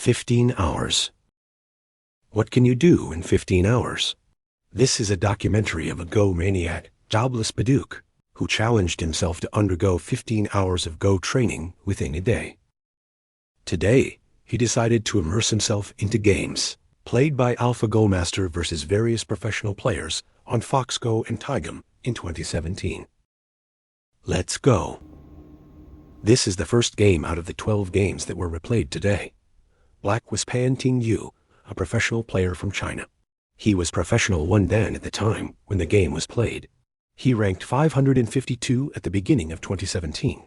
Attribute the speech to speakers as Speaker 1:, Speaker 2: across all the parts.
Speaker 1: 15 hours. What can you do in 15 hours? This is a documentary of a Go maniac, Jobless Baduk, who challenged himself to undergo 15 hours of Go training within a day. Today, he decided to immerse himself into games, played by AlphaGo Master versus various professional players on Fox Go and Tygem in 2017. Let's go. This is the first game out of the 12 games that were replayed today. Black was Tingyu, a professional player from China. He was professional 1 Dan at the time when the game was played. He ranked 552 at the beginning of 2017.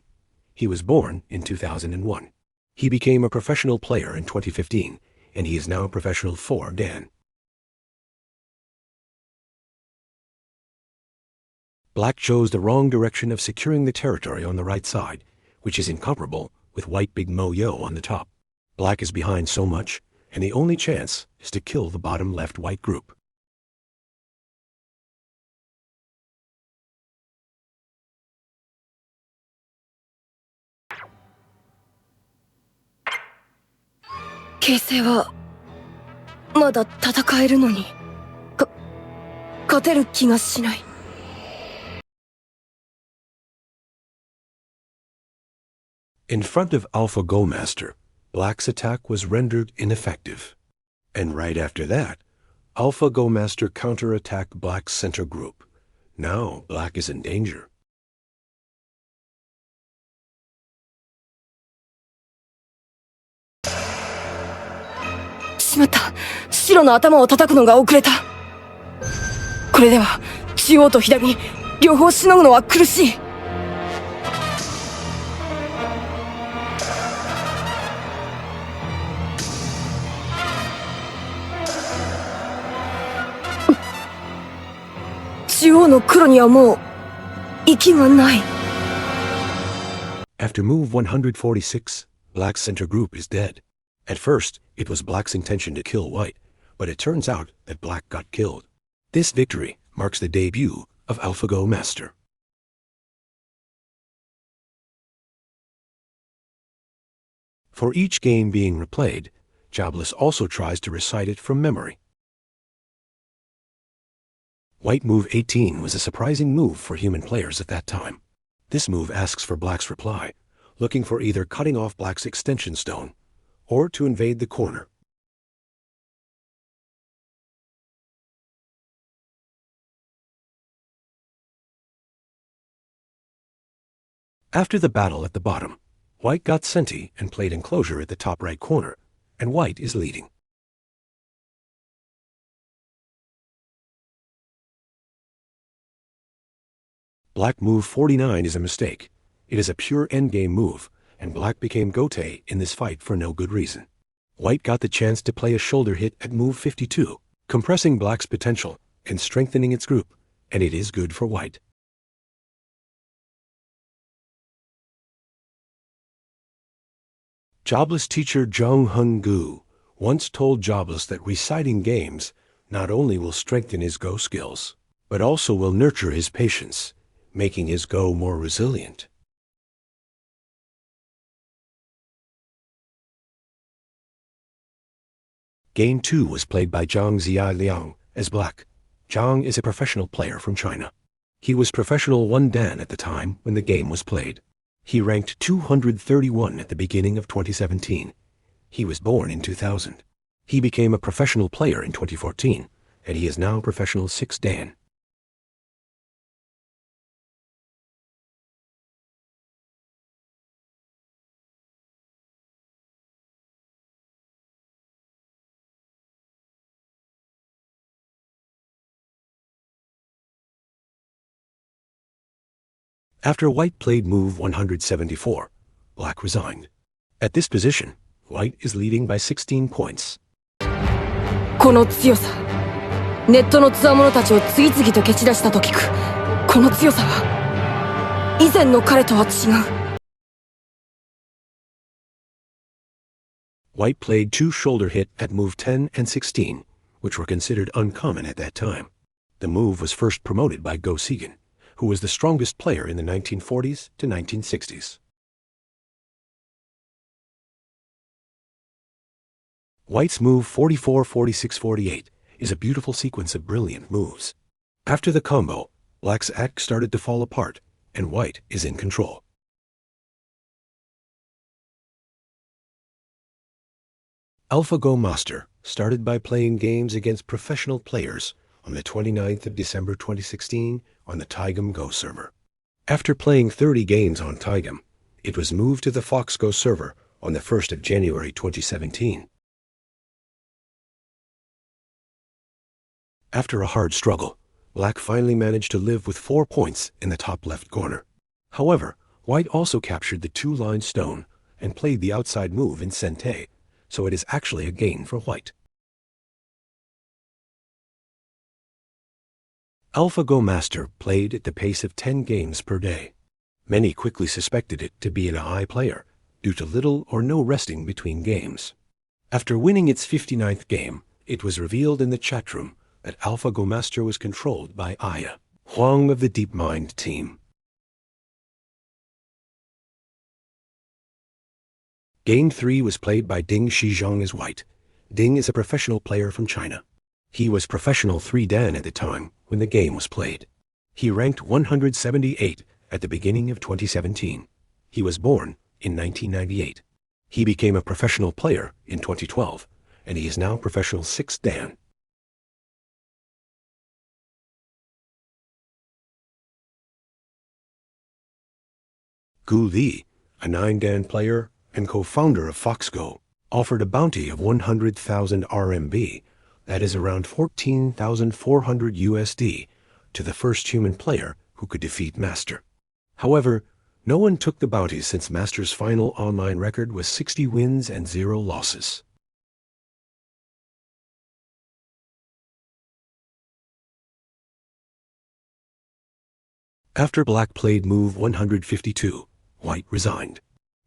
Speaker 1: He was born in 2001. He became a professional player in 2015, and he is now a professional 4 Dan. Black chose the wrong direction of securing the territory on the right side, which is incomparable with white Big Mo Yo on the top. Black is behind so much, and the only chance is to kill the bottom left white group. In front of AlphaGo Master, Black's attack was rendered ineffective. And right after that, AlphaGo Master counterattacked Black's center group. Now Black is in danger. After move 146, Black's center group is dead. At first, it was Black's intention to kill White, but it turns out that Black got killed. This victory marks the debut of AlphaGo Master. For each game being replayed, Jobless also tries to recite it from memory. White move 18 was a surprising move for human players at that time. This move asks for Black's reply, looking for either cutting off Black's extension stone or to invade the corner. After the battle at the bottom, White got Senti and played enclosure at the top right corner, and White is leading. Black move 49 is a mistake. It is a pure endgame move, and Black became Gote in this fight for no good reason. White got the chance to play a shoulder hit at move 52, compressing Black's potential and strengthening its group, and it is good for White. Jobless teacher Zhang Henggu once told Jobless that reciting games not only will strengthen his Go skills, but also will nurture his patience, making his Go more resilient. Game 2 was played by Zhang Ziliang as Black. Zhang is a professional player from China. He was professional 1 Dan at the time when the game was played. He ranked 231 at the beginning of 2017. He was born in 2000. He became a professional player in 2014, and he is now professional 6 Dan. After White played move 174, Black resigned. At this position, White is leading by 16 points.
Speaker 2: この強さ、ネットの強者たちを次々と蹴散らしたと聞く。この強さは以前の彼とは違う。
Speaker 1: White played 2 shoulder hit at move 10 and 16, which were considered uncommon at that time. The move was first promoted by Go Zhijian, who was the strongest player in the 1940s to 1960s. White's move 44-46-48 is a beautiful sequence of brilliant moves. After the combo, Black's act started to fall apart, and White is in control. AlphaGo Master started by playing games against professional players on the 29th of December 2016 on the Tygem Go server. After playing 30 games on Tygem, it was moved to the Fox Go server on the 1st of January 2017. After a hard struggle, Black finally managed to live with 4 points in the top left corner. However, White also captured the 2-line stone and played the outside move in Sente, so it is actually a gain for White. AlphaGo Master played at the pace of 10 games per day. Many quickly suspected it to be an AI player due to little or no resting between games. After winning its 59th game, it was revealed in the chat room that AlphaGo Master was controlled by Aya, Wang of the DeepMind team. Game 3 was played by Ding Shixiong as White. Ding is a professional player from China. He was professional 3 Dan at the time when the game was played. He ranked 178 at the beginning of 2017. He was born in 1998. He became a professional player in 2012, and he is now professional 6 Dan. Gu Li, a 9 Dan player and co-founder of Fox Go, offered a bounty of 100,000 RMB, that is around 14,400 USD, to the first human player who could defeat Master. However, no one took the bounty since Master's final online record was 60 wins and 0 losses. After Black played move 152, White resigned.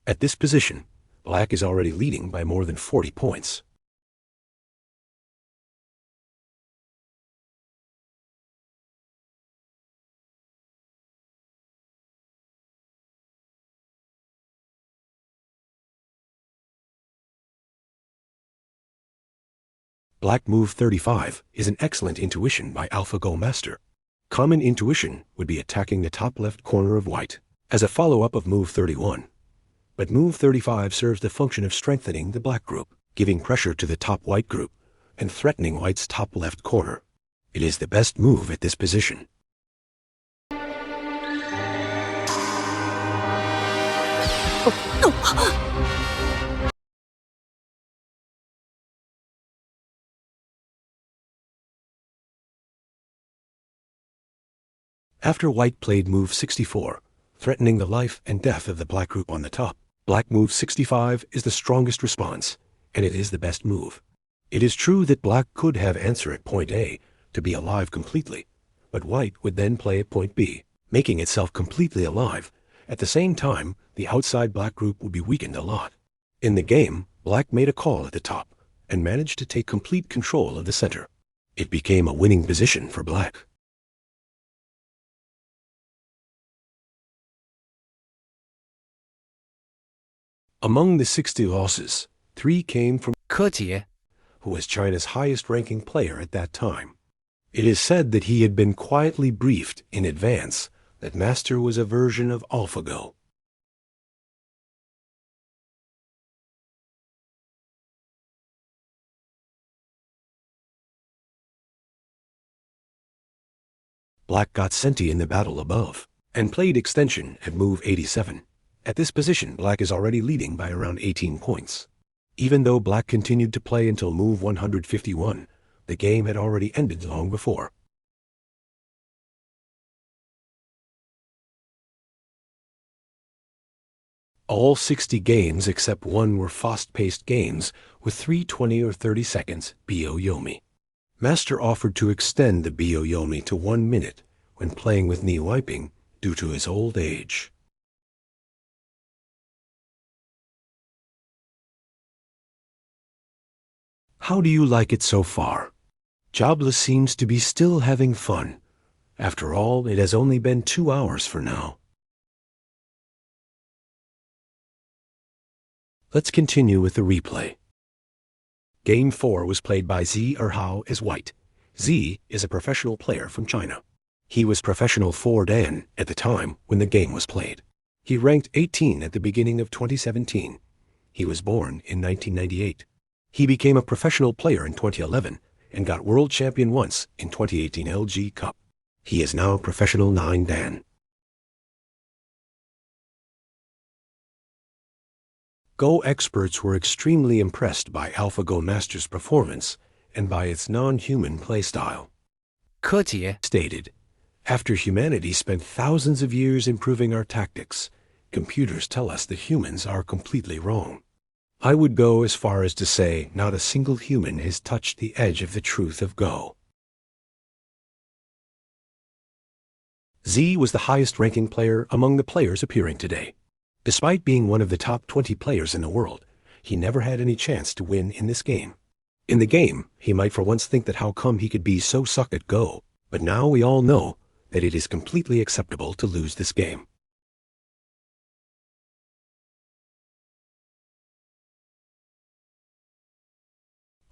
Speaker 1: At this position, Black is already leading by more than 40 points. Black move 35 is an excellent intuition by AlphaGo Master. Common intuition would be attacking the top left corner of White as a follow-up of move 31. But move 35 serves the function of strengthening the Black group, giving pressure to the top White group, and threatening White's top left corner. It is the best move at this position. After White played move 64, threatening the life and death of the Black group on the top, Black move 65 is the strongest response, and it is the best move. It is true that Black could have answer at point A to be alive completely, but White would then play at point B, making itself completely alive. At the same time, the outside Black group would be weakened a lot. In the game, Black made a call at the top and managed to take complete control of the center. It became a winning position for Black. Among the 60 losses, 3 came from Ke, who was China's highest-ranking player at that time. It is said that he had been quietly briefed in advance that Master was a version of AlphaGo. Black got Senti in the battle above, and played extension at move 87. At this position, Black is already leading by around 18 points. Even though Black continued to play until move 151, the game had already ended long before. All 60 games except one were fast-paced games with 3 20 or 30 seconds Byo-Yomi. Master offered to extend the Byo-Yomi to 1 minute when playing with knee wiping due to his old age. How do you like it so far? Jobless seems to be still having fun. After all, it has only been 2 hours for now. Let's continue with the replay. Game 4 was played by Xie Erhao as white. Xie is a professional player from China. He was professional 4 Dan at the time when the game was played. He ranked 18 at the beginning of 2017. He was born in 1998. He became a professional player in 2011 and got world champion once in 2018 LG Cup. He is now professional 9 Dan. Go experts were extremely impressed by AlphaGo Master's performance and by its non-human playstyle.
Speaker 3: 柯洁
Speaker 1: Stated, after humanity spent thousands of years improving our tactics, computers tell us that humans are completely wrong. I would go as far as to say not a single human has touched the edge of the truth of Go. Xie was the highest-ranking player among the players appearing today. Despite being one of the top 20 players in the world, he never had any chance to win in this game. In the game, he might for once think that how come he could be so suck at Go, but now we all know that it is completely acceptable to lose this game.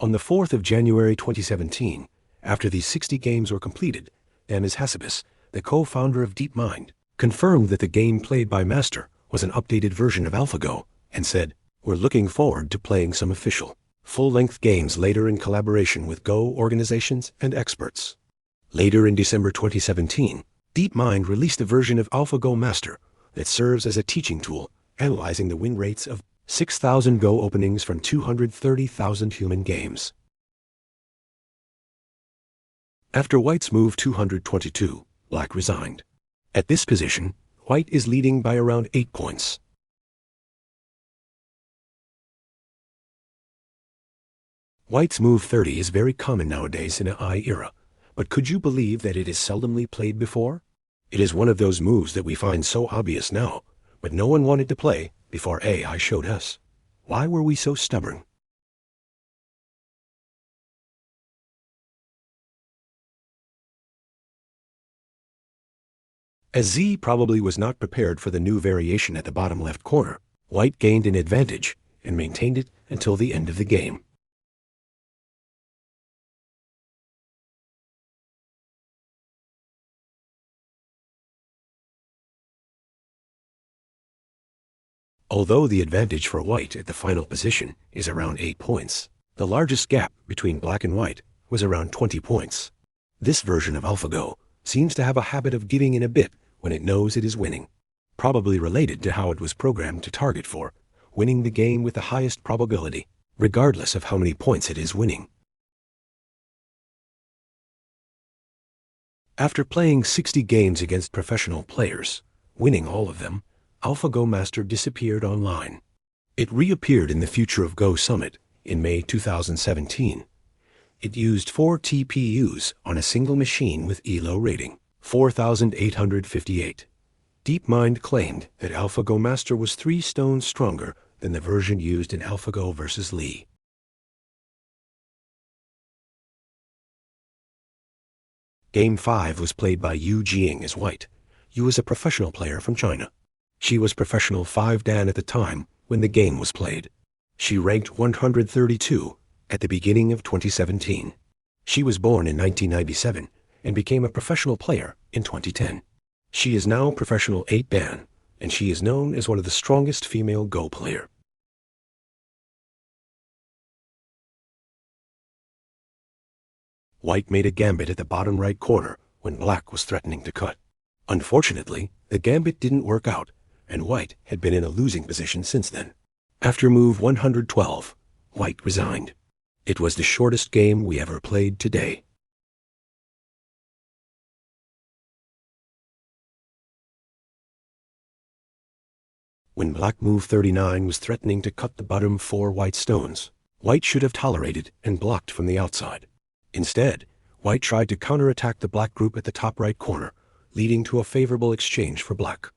Speaker 1: On the 4th of January 2017, after these 60 games were completed, Ms. Hasibis, the co-founder of DeepMind, confirmed that the game played by Master was an updated version of AlphaGo and said, "We're looking forward to playing some official, full-length games later in collaboration with Go organizations and experts." Later in December 2017, DeepMind released a version of AlphaGo Master that serves as a teaching tool, analyzing the win rates of 6,000 Go openings from 230,000 human games. After White's move 222, Black resigned. At this position, White is leading by around 8 points. White's move 30 is very common nowadays in an AI era, but could you believe that it is seldomly played before? It is one of those moves that we find so obvious now, but no one wanted to play before AI showed us. Why were we so stubborn? As Xie probably was not prepared for the new variation at the bottom left corner, White gained an advantage and maintained it until the end of the game. Although the advantage for White at the final position is around 8 points, the largest gap between Black and White was around 20 points. This version of AlphaGo seems to have a habit of giving in a bit when it knows it is winning, probably related to how it was programmed to target for winning the game with the highest probability, regardless of how many points it is winning. After playing 60 games against professional players, winning all of them, AlphaGo Master disappeared online. It reappeared in the Future of Go Summit in May 2017. It used 4 TPUs on a single machine with ELO rating 4,858. DeepMind claimed that AlphaGo Master was 3 stones stronger than the version used in AlphaGo vs. Li. Game 5 was played by Zhiying as White. Yu was a professional player from China. She was professional 5 Dan at the time when the game was played. She ranked 132 at the beginning of 2017. She was born in 1997 and became a professional player in 2010. She is now professional 8 Dan, and she is known as one of the strongest female Go player. White made a gambit at the bottom right corner when Black was threatening to cut. Unfortunately, the gambit didn't work out, and White had been in a losing position since then. After move 112, White resigned. It was the shortest game we ever played today. When Black move 39 was threatening to cut the bottom 4 white stones, White should have tolerated and blocked from the outside. Instead, White tried to counterattack the Black group at the top right corner, leading to a favorable exchange for Black.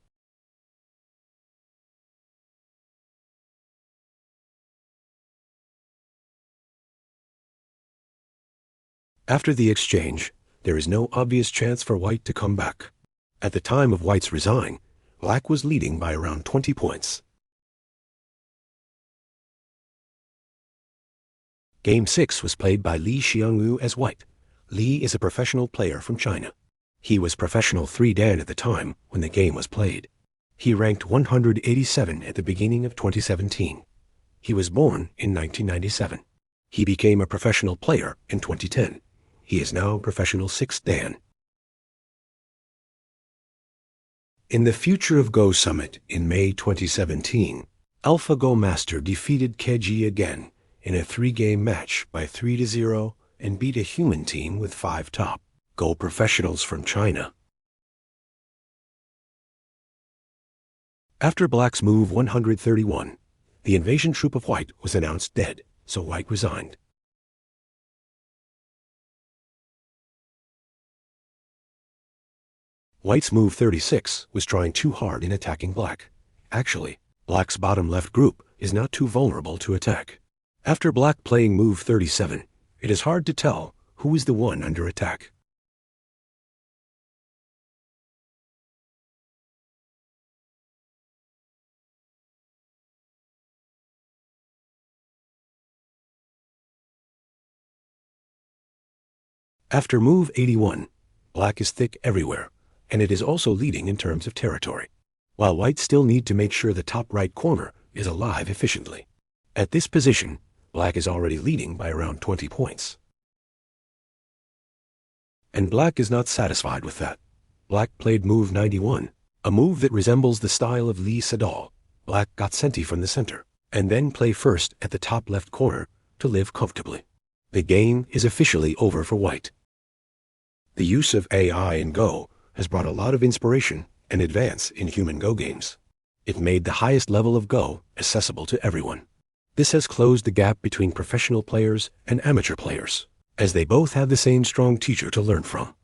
Speaker 1: After the exchange, there is no obvious chance for White to come back. At the time of White's resign, Black was leading by around 20 points. Game 6 was played by Xiangyu as white. Li is a professional player from China. He was professional 3 Dan at the time when the game was played. He ranked 187 at the beginning of 2017. He was born in 1997. He became a professional player in 2010. He is now professional 6 Dan. In the Future of Go Summit in May 2017, AlphaGo Master defeated Keji again in a 3-game match by 3-0 and beat a human team with 5 top Go professionals from China. After Black's move 131, the invasion troop of White was announced dead, so White resigned. White's move 36 was trying too hard in attacking Black. Actually, Black's bottom left group is not too vulnerable to attack. After Black playing move 37, it is hard to tell who is the one under attack. After move 81, Black is thick everywhere, and it is also leading in terms of territory, while White still need to make sure the top right corner is alive efficiently. At this position, Black is already leading by around 20 points. And Black is not satisfied with that. Black played move 91, a move that resembles the style of Lee Sedol. Black got Senti from the center, and then play first at the top left corner to live comfortably. The game is officially over for White. The use of AI in Go has brought a lot of inspiration and advance in human Go games. It made the highest level of Go accessible to everyone. This has closed the gap between professional players and amateur players, as they both have the same strong teacher to learn from.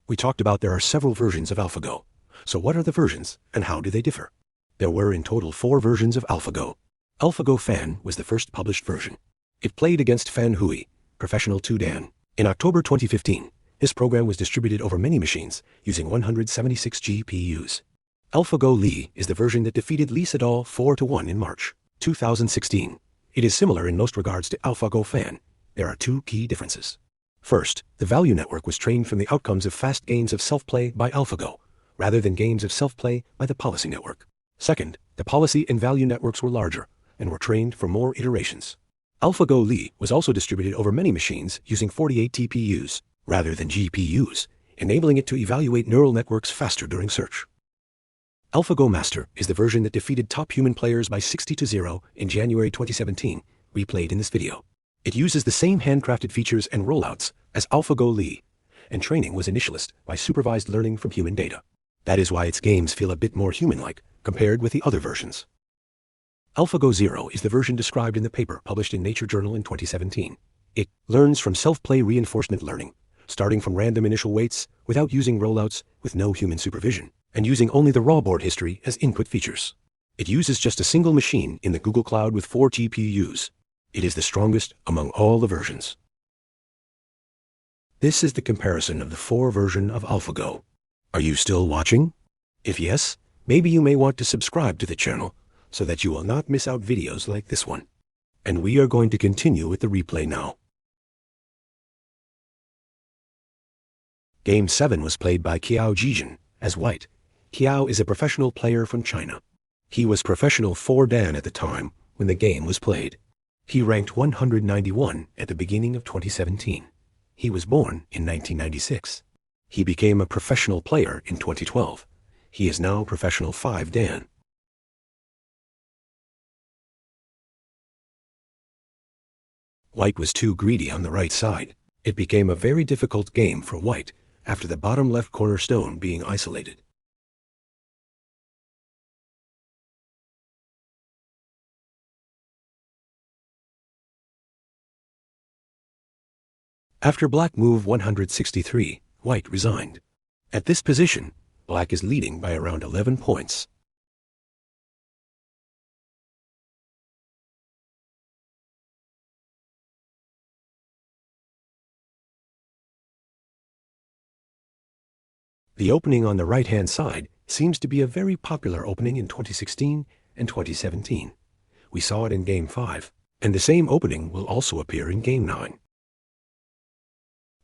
Speaker 1: We talked about there are several versions of AlphaGo. So what are the versions and how do they differ? There were in total 4 versions of AlphaGo. AlphaGo Fan was the first published version. It played against Fan Hui, professional 2 Dan. In October 2015, this program was distributed over many machines using 176 GPUs. AlphaGo Li is the version that defeated Lee Sedol 4-1 in March 2016. It is similar in most regards to AlphaGo Fan. There are 2 key differences. First, the value network was trained from the outcomes of fast games of self-play by AlphaGo, rather than games of self-play by the policy network. Second, the policy and value networks were larger and were trained for more iterations. AlphaGo Li was also distributed over many machines using 48 TPUs rather than GPUs, enabling it to evaluate neural networks faster during search. AlphaGo Master is the version that defeated top human players by 60-0 in January 2017, replayed in this video. It uses the same handcrafted features and rollouts as AlphaGo Li, and training was initialist by supervised learning from human data. That is why its games feel a bit more human-like compared with the other versions. AlphaGo Zero is the version described in the paper published in Nature Journal in 2017. It learns from self-play reinforcement learning, starting from random initial weights without using rollouts with no human supervision, and using only the raw board history as input features. It uses just a single machine in the Google Cloud with 4 GPUs. It is the strongest among all the versions. This is the comparison of the 4 version of AlphaGo. Are you still watching? If yes, maybe you may want to subscribe to the channel so that you will not miss out videos like this one. And we are going to continue with the replay now. Game 7 was played by Qiao Zhijian as white. Qiao is a professional player from China. He was professional 4 Dan at the time when the game was played. He ranked 191 at the beginning of 2017. He was born in 1996. He became a professional player in 2012. He is now professional 5 Dan. White was too greedy on the right side. It became a very difficult game for White after the bottom left corner stone being isolated. After Black move 163, White resigned. At this position, Black is leading by around 11 points. The opening on the right-hand side seems to be a very popular opening in 2016 and 2017. We saw it in Game 5, and the same opening will also appear in Game 9.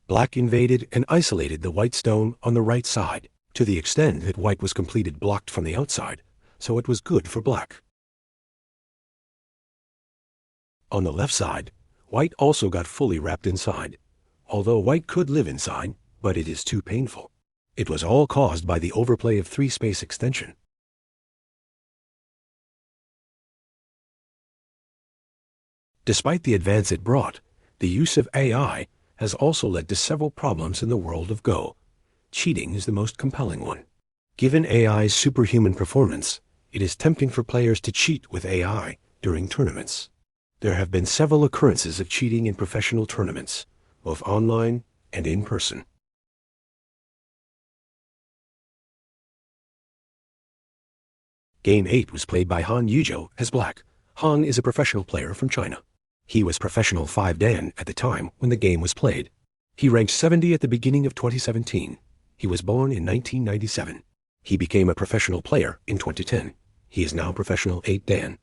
Speaker 1: Black invaded and isolated the white stone on the right side, to the extent that white was completely blocked from the outside, so it was good for black. On the left side, white also got fully wrapped inside, although white could live inside, but it is too painful. It was all caused by the overplay of 3-space extension. Despite the advance it brought, the use of AI has also led to several problems in the world of Go. Cheating is the most compelling one. Given AI's superhuman performance, it is tempting for players to cheat with AI during tournaments. There have been several occurrences of cheating in professional tournaments, both online and in person. Game 8 was played by Han Yizhou as black. Han is a professional player from China. He was professional 5 Dan at the time when the game was played. He ranked 70 at the beginning of 2017. He was born in 1997. He became a professional player in 2010. He is now professional 8 Dan.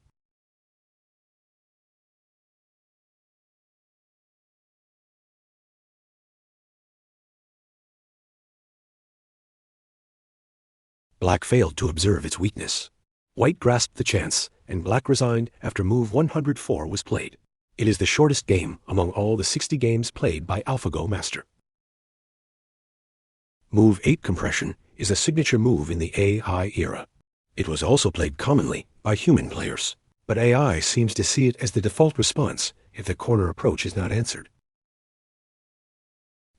Speaker 1: Black failed to observe its weakness. White grasped the chance, and black resigned after move 104 was played. It is the shortest game among all the 60 games played by AlphaGo Master. Move 8 compression is a signature move in the AI era. It was also played commonly by human players, but AI seems to see it as the default response if the corner approach is not answered.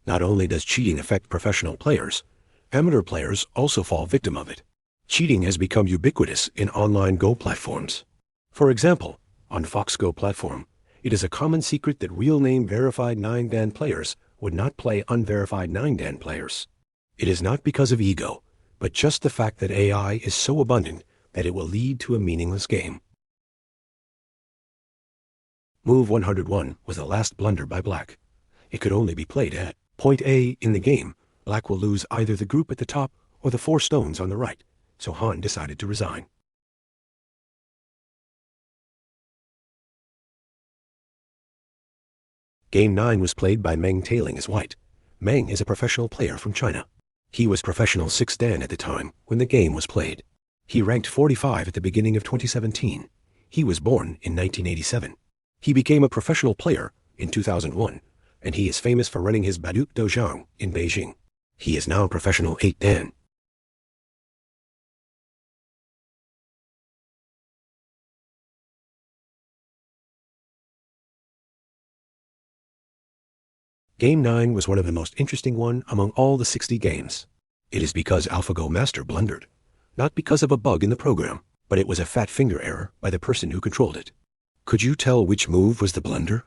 Speaker 1: Not only does cheating affect professional players, amateur players also fall victim of it. Cheating has become ubiquitous in online Go platforms. For example, on Fox Go platform, it is a common secret that real-name verified 9Dan players would not play unverified 9Dan players. It is not because of ego, but just the fact that AI is so abundant that it will lead to a meaningless game. Move 101 was the last blunder by black. It could only be played at point A in the game. Black will lose either the group at the top or the 4 stones on the right, so Han decided to resign. Game 9 was played by Meng tailing as white. Meng is a professional player from China. He was professional 6 Dan at the time when the game was played. He ranked 45 at the beginning of 2017. He was born in 1987. He became a professional player in 2001, and he is famous for running his Baduk Dojang in Beijing. He is now professional 8 Dan. Game 9 was one of the most interesting one among all the 60 games. It is because AlphaGo Master blundered, not because of a bug in the program, but it was a fat finger error by the person who controlled it. Could you tell which move was the blunder?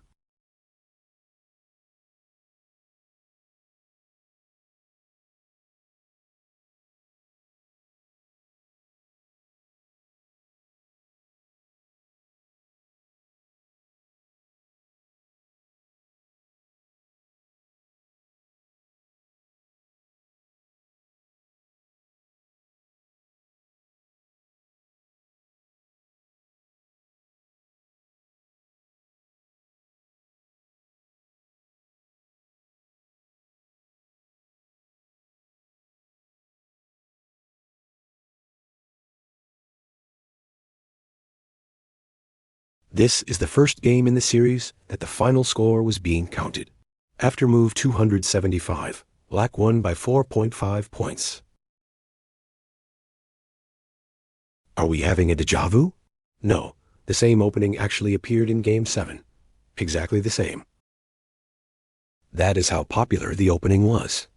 Speaker 1: This is the first game in the series that the final score was being counted. After move 275, black won by 4.5 points. Are we having a déjà vu? No, the same opening actually appeared in Game 7. Exactly the same. That is how popular the opening was.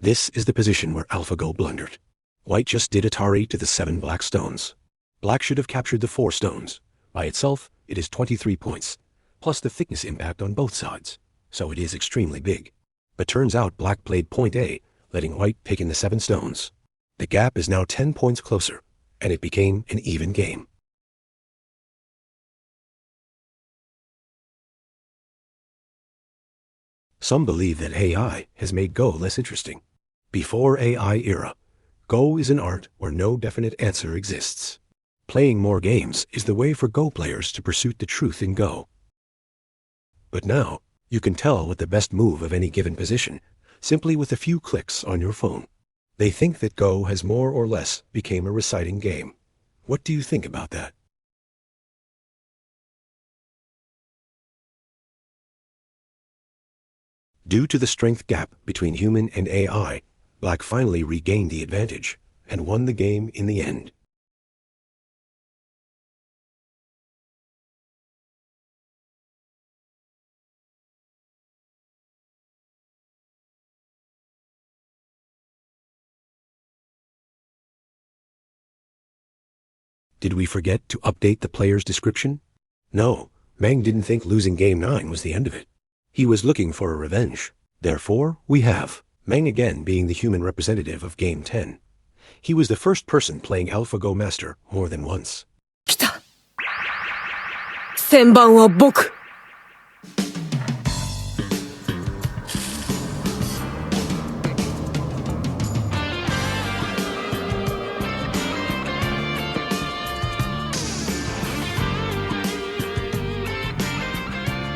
Speaker 1: This is the position where AlphaGo blundered. White just did Atari to the 7 black stones. Black should have captured the 4 stones. By itself, it is 23 points, plus the thickness impact on both sides, so it is extremely big. But turns out black played point A, letting white pick in the 7 stones. The gap is now 10 points closer, and it became an even game. Some believe that AI has made Go less interesting. Before AI era, Go is an art where no definite answer exists. Playing more games is the way for Go players to pursue the truth in Go. But now, you can tell what the best move of any given position, simply with a few clicks on your phone. They think that Go has more or less become a reciting game. What do you think about that? Due to the strength gap between human and AI, Black finally regained the advantage and won the game in the end. Did we forget to update the player's description? No, Meng didn't think losing Game 9 was the end of it. He was looking for a revenge. Therefore, we have Meng again being the human representative of Game 10. He was the first person playing AlphaGo Master more than once.
Speaker 2: 来た。旋盤は僕。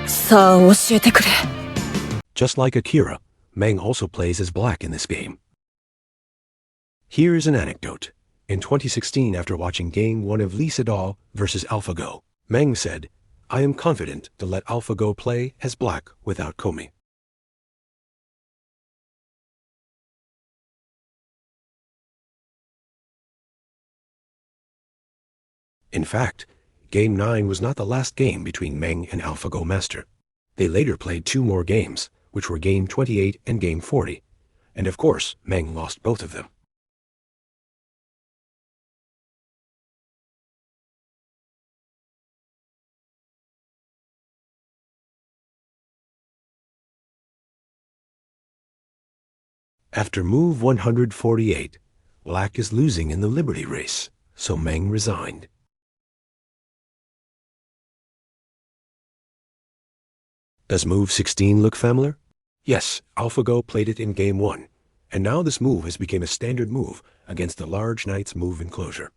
Speaker 2: さあ教えてくれ。
Speaker 1: Just like Akira, Meng also plays as Black in this game. Here is an anecdote. In 2016, after watching Game 1 of Xie Erhao versus AlphaGo, Meng said, "I am confident to let AlphaGo play as Black without Komi." In fact, Game 9 was not the last game between Meng and AlphaGo Master. They later played 2 more games, which were Game 28 and Game 40, and of course, Meng lost both of them. After move 148, Black is losing in the Liberty race, so Meng resigned. Does move 16 look familiar? Yes, AlphaGo played it in Game 1, and now this move has become a standard move against the large knight's move enclosure.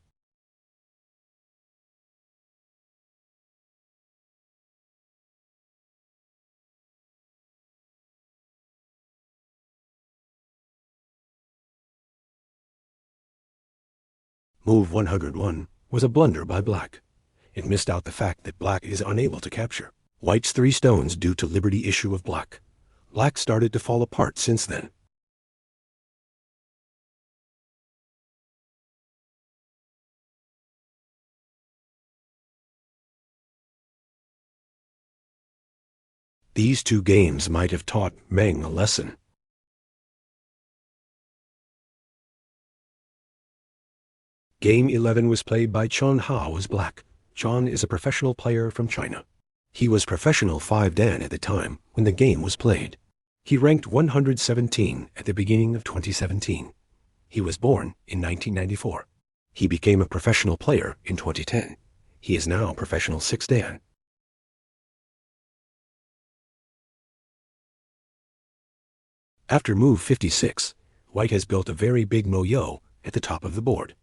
Speaker 1: Move 101 was a blunder by Black. It missed out the fact that Black is unable to capture White's 3 stones due to Liberty issue of Black. Black started to fall apart since then. These 2 games might have taught Meng a lesson. Game 11 was played by Chen Hao as Black. Chen is a professional player from China. He was professional 5 Dan at the time when the game was played. He ranked 117 at the beginning of 2017. He was born in 1994. He became a professional player in 2010. He is now professional 6 Dan. After move 56, White has built a very big moyo at the top of the board.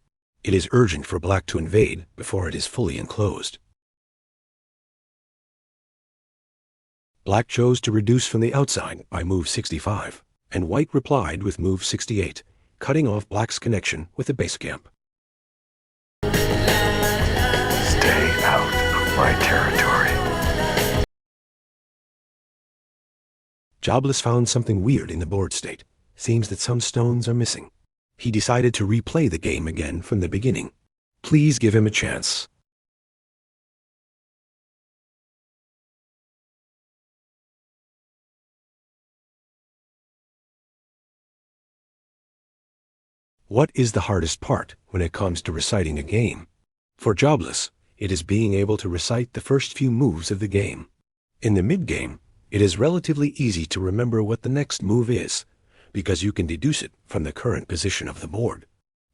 Speaker 1: It is urgent for Black to invade before it is fully enclosed. Black chose to reduce from the outside by move 65, and White replied with move 68, cutting off Black's connection with the base camp.
Speaker 3: Stay out of my territory.
Speaker 1: Jobless found something weird in the board state. Seems that some stones are missing. He decided to replay the game again from the beginning. Please give him a chance. What is the hardest part when it comes to reciting a game? For Jobless, it is being able to recite the first few moves of the game. In the mid-game, It is relatively easy to remember what the next move is, because you can deduce it from the current position of the board.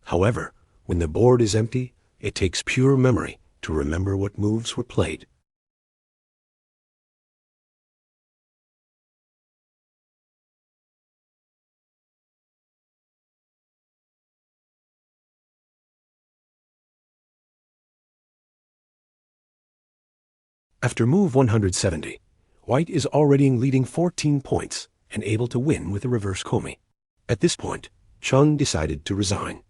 Speaker 1: However, when the board is empty, it takes pure memory to remember what moves were played. After move 170, White is already leading 14 points and able to win with a reverse komi. At this point, Chen decided to resign.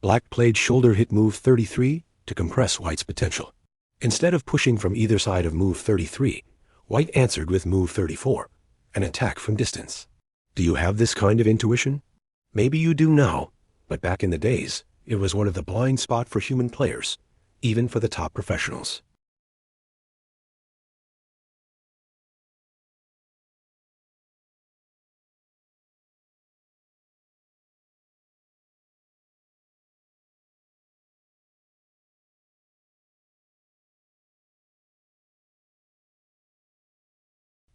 Speaker 1: Black played shoulder hit move 33 to compress White's potential. Instead of pushing from either side of move 33, White answered with move 34, an attack from distance. Do you have this kind of intuition? Maybe you do now, but back in the days, it was one of the blind spot for human players, even for the top professionals.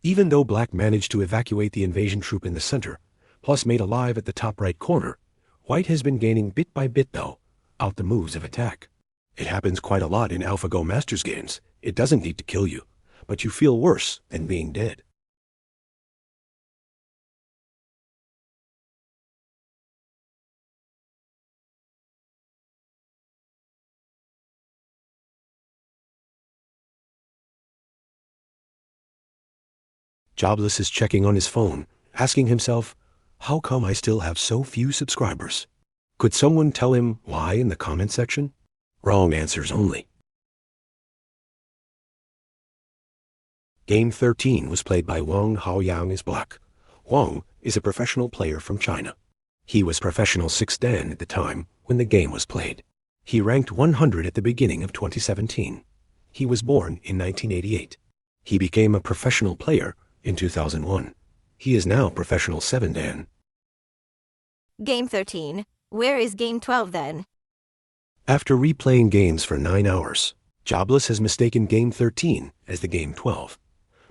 Speaker 1: Even though Black managed to evacuate the invasion troop in the center, plus made alive at the top right corner, White has been gaining bit by bit, though, out the moves of attack. It happens quite a lot in AlphaGo Masters games. It doesn't need to kill you, but you feel worse than being dead. Jobless is checking on his phone, asking himself, how come I still have so few subscribers? Could someone tell him why in the comment section? Wrong answers only. Game 13 was played by Wang. Haoyang as Black. Wang is a professional player from China. He was professional 6th Dan at the time when the game was played. He ranked 100 at the beginning of 2017. He was born in 1988. He became a professional player in 2001. He is now professional 7 Dan.
Speaker 4: Game 13. Where is Game 12 then?
Speaker 1: After replaying games for 9 hours, Jobless has mistaken Game 13 as the Game 12.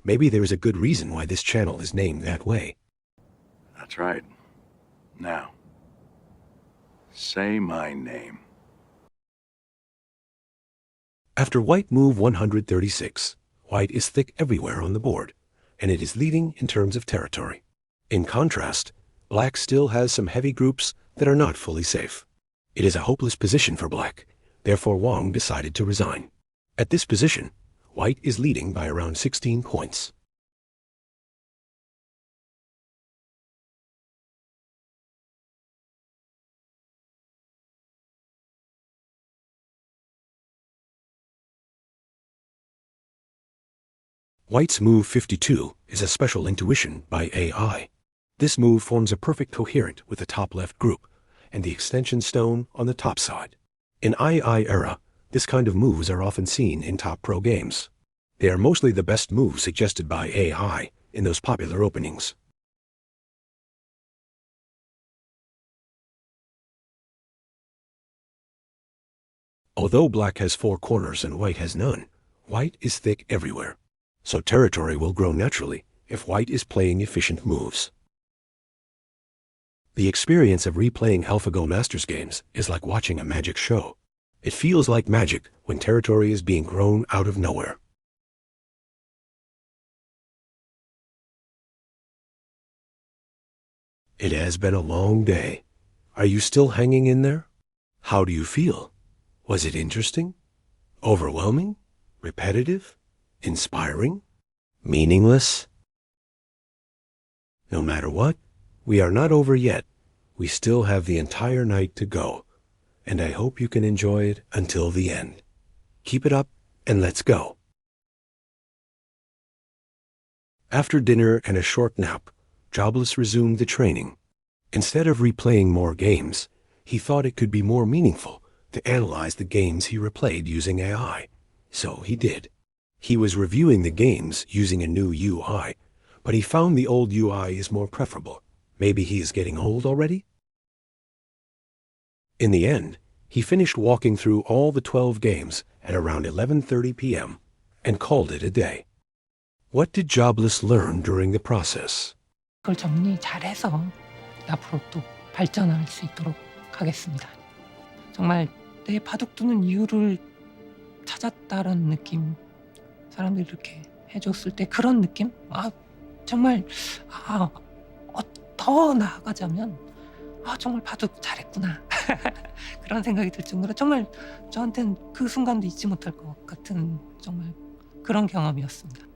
Speaker 1: Maybe there is a good reason why this channel is named that way.
Speaker 3: That's right. Now, say my name.
Speaker 1: After White move 136, White is thick everywhere on the board, and it is leading in terms of territory. In contrast, Black still has some heavy groups that are not fully safe. It is a hopeless position for Black, therefore Wang decided to resign. At this position, White is leading by around 16 points. White's move 52 is a special intuition by AI. This move forms a perfect coherent with the top left group and the extension stone on the top side. In II era, this kind of moves are often seen in top pro games. They are mostly the best moves suggested by AI in those popular openings. Although Black has 4 corners and White has none, White is thick everywhere. So territory will grow naturally if White is playing efficient moves. The experience of replaying AlphaGo Masters games is like watching a magic show. It feels like magic when territory is being grown out of nowhere. It has been a long day. Are you still hanging in there? How do you feel? Was it interesting? Overwhelming? Repetitive? Inspiring? Meaningless? No matter what, we are not over yet. We still have the entire night to go, and I hope you can enjoy it until the end. Keep it up, and let's go. After dinner and a short nap, Jobless resumed the training. Instead of replaying more games, he thought it could be more meaningful to analyze the games he replayed using AI. So he did. He was reviewing the games using a new UI, but he found the old UI is more preferable. Maybe he is getting old already? In the end, He finished walking through all the 12 games at around 11:30 p.m. and called it a day. What did Jobless learn during the process?
Speaker 5: 그걸 정리 잘해서 앞으로 또 발전할 수 있도록 하겠습니다. 정말 내 바둑 두는 이유를 찾았다라는 느낌, 사람들이 이렇게 해줬을 때 그런 느낌? 정말 더 나아가자면 정말 바둑 잘했구나 그런 생각이 들 정도로 정말 저한테는 그 순간도 잊지 못할 것 같은 정말 그런 경험이었습니다.